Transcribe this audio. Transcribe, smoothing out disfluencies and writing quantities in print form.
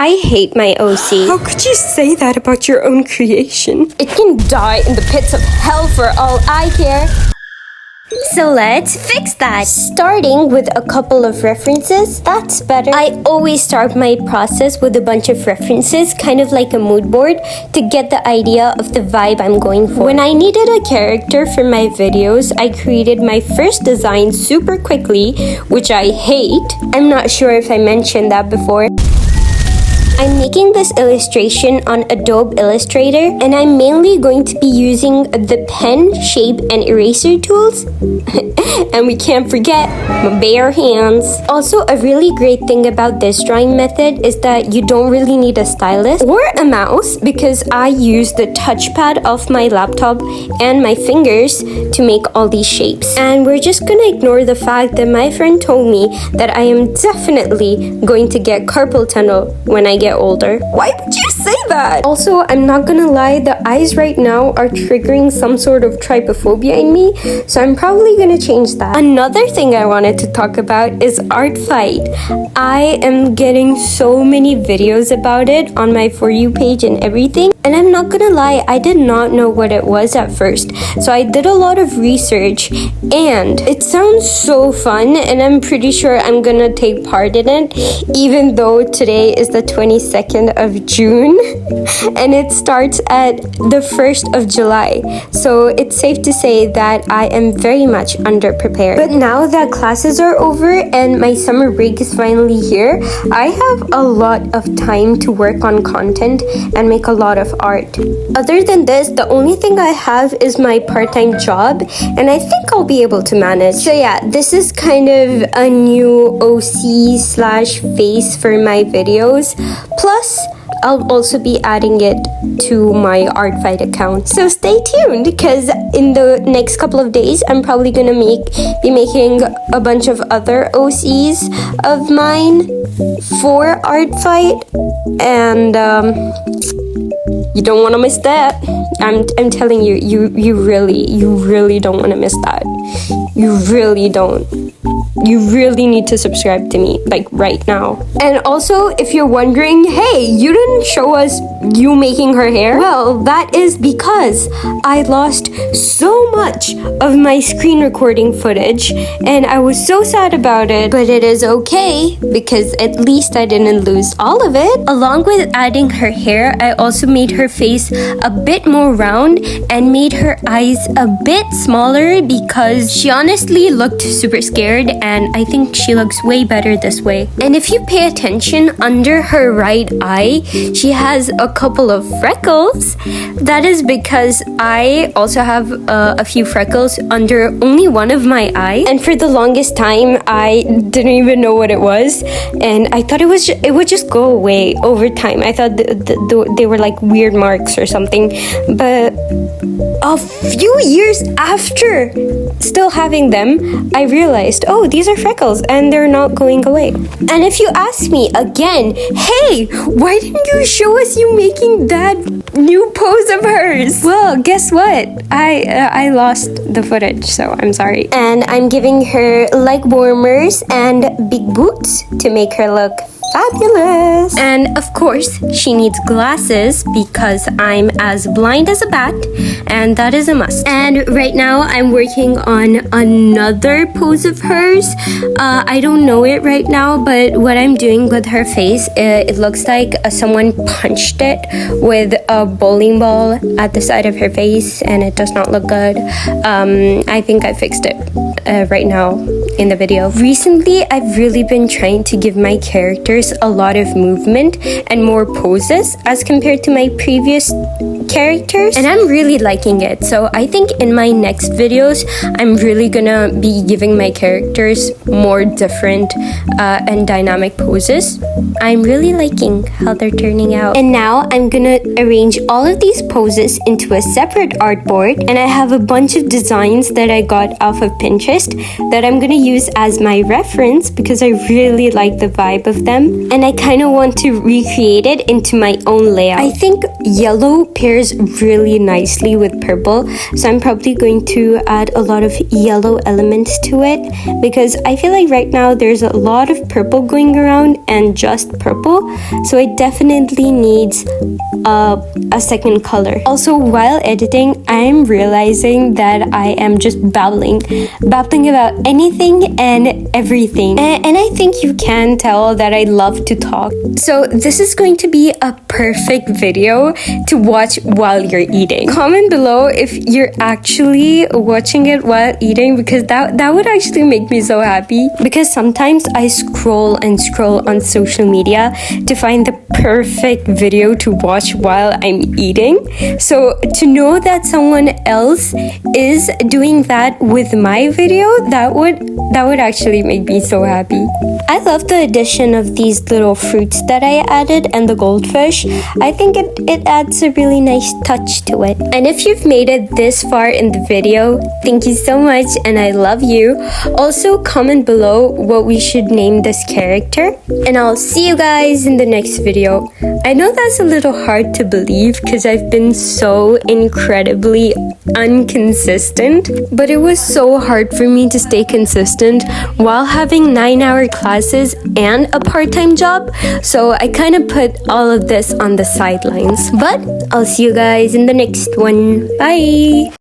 I hate my OC. How could you say that about your own creation? It can die in the pits of hell for all I care. So let's fix that. Starting with a couple of references, that's better. I always start my process with a bunch of references, kind of like a mood board, to get the idea of the vibe I'm going for. When I needed a character for my videos, I created my first design super quickly, which I hate. I'm not sure if I mentioned that before. I'm making this illustration on Adobe Illustrator, and I'm mainly going to be using the pen, shape, and eraser tools. And we can't forget my bare hands. Also, a really great thing about this drawing method is that you don't really need a stylus or a mouse, because I use the touchpad of my laptop and my fingers to make all these shapes. And we're just gonna ignore the fact that my friend told me that I am definitely going to get carpal tunnel when I get older. Why would you say that? Also, I'm not gonna lie, the eyes right now are triggering some sort of trypophobia in me, so I'm probably gonna change that. Another thing I wanted to talk about is art fight. I am getting so many videos about it on my For You page and everything, and I'm not gonna lie, I did not know what it was at first, so I did a lot of research, and it sounds so fun, and I'm pretty sure I'm gonna take part in it, even though today is the 22nd of June and it starts at the 1st of July, so it's safe to say that I am very much underprepared. But now that classes are over and my summer break is finally here, I have a lot of time to work on content and make a lot of art. Other than this, the only thing I have is my part-time job, and I think I'll be able to manage. So yeah, this is kind of a new OC/face for my videos. Plus, I'll also be adding it to my art fight account. So stay tuned, because in the next couple of days, I'm probably gonna be making a bunch of other OCs of mine for art fight, and you don't want to miss that. I'm telling you, you really don't want to miss that. You really don't. You really need to subscribe to me, like right now. And also, if you're wondering, hey, you didn't show us you making her hair? Well, that is because I lost so much of my screen recording footage, and I was so sad about it. But it is okay, because at least I didn't lose all of it. Along with adding her hair, I also made her face a bit more round and made her eyes a bit smaller, because she honestly looked super scared, and I think she looks way better this way. And if you pay attention, under her right eye, she has a couple of freckles. That is because I also have a few freckles under only one of my eyes, and for the longest time I didn't even know what it was, and I thought it would just go away over time. I thought they were like weird marks or something, but a few years after still having them, I realized, oh, these are freckles and they're not going away. And if you ask me again, hey, why didn't you show us you making that new pose of hers? Well, guess what? I lost the footage, so I'm sorry. And I'm giving her leg warmers and big boots to make her look fabulous. And of course, she needs glasses because I'm as blind as a bat, and that is a must. And right now, I'm working on another pose of hers. I don't know it right now, but what I'm doing with her face, it looks like someone punched it with a bowling ball at the side of her face, and it does not look good. I think I fixed it right now in the video. Recently, I've really been trying to give my characters a lot of movement and more poses as compared to my previous characters, and I'm really liking it. So I think in my next videos, I'm really gonna be giving my characters more different and dynamic poses. I'm really liking how they're turning out. And now I'm gonna arrange all of these poses into a separate artboard, and I have a bunch of designs that I got off of Pinterest that I'm gonna use as my reference because I really like the vibe of them, and I kind of want to recreate it into my own layout. I think yellow paired pairs really nicely with purple, so I'm probably going to add a lot of yellow elements to it because I feel like right now there's a lot of purple going around and just purple, so it definitely needs a second color. Also, while editing, I'm realizing that I am just babbling about anything and everything, and I think you can tell that I love to talk. So this is going to be a perfect video to watch while you're eating. Comment below if you're actually watching it while eating, because that would actually make me so happy, because sometimes I scroll and scroll on social media to find the perfect video to watch while I'm eating. So to know that someone else is doing that with my video, that would actually make me so happy. I love the addition of these little fruits that I added and the goldfish. I think it adds a really nice touch to it. And if you've made it this far in the video, thank you so much and I love you. Also, comment below what we should name this character. And I'll see you guys in the next video. I know that's a little hard to believe because I've been so incredibly inconsistent, but it was so hard for me to stay consistent while having 9-hour classes and a part-time job, so I kind of put all of this on the sidelines. But I'll see you guys in the next one. Bye!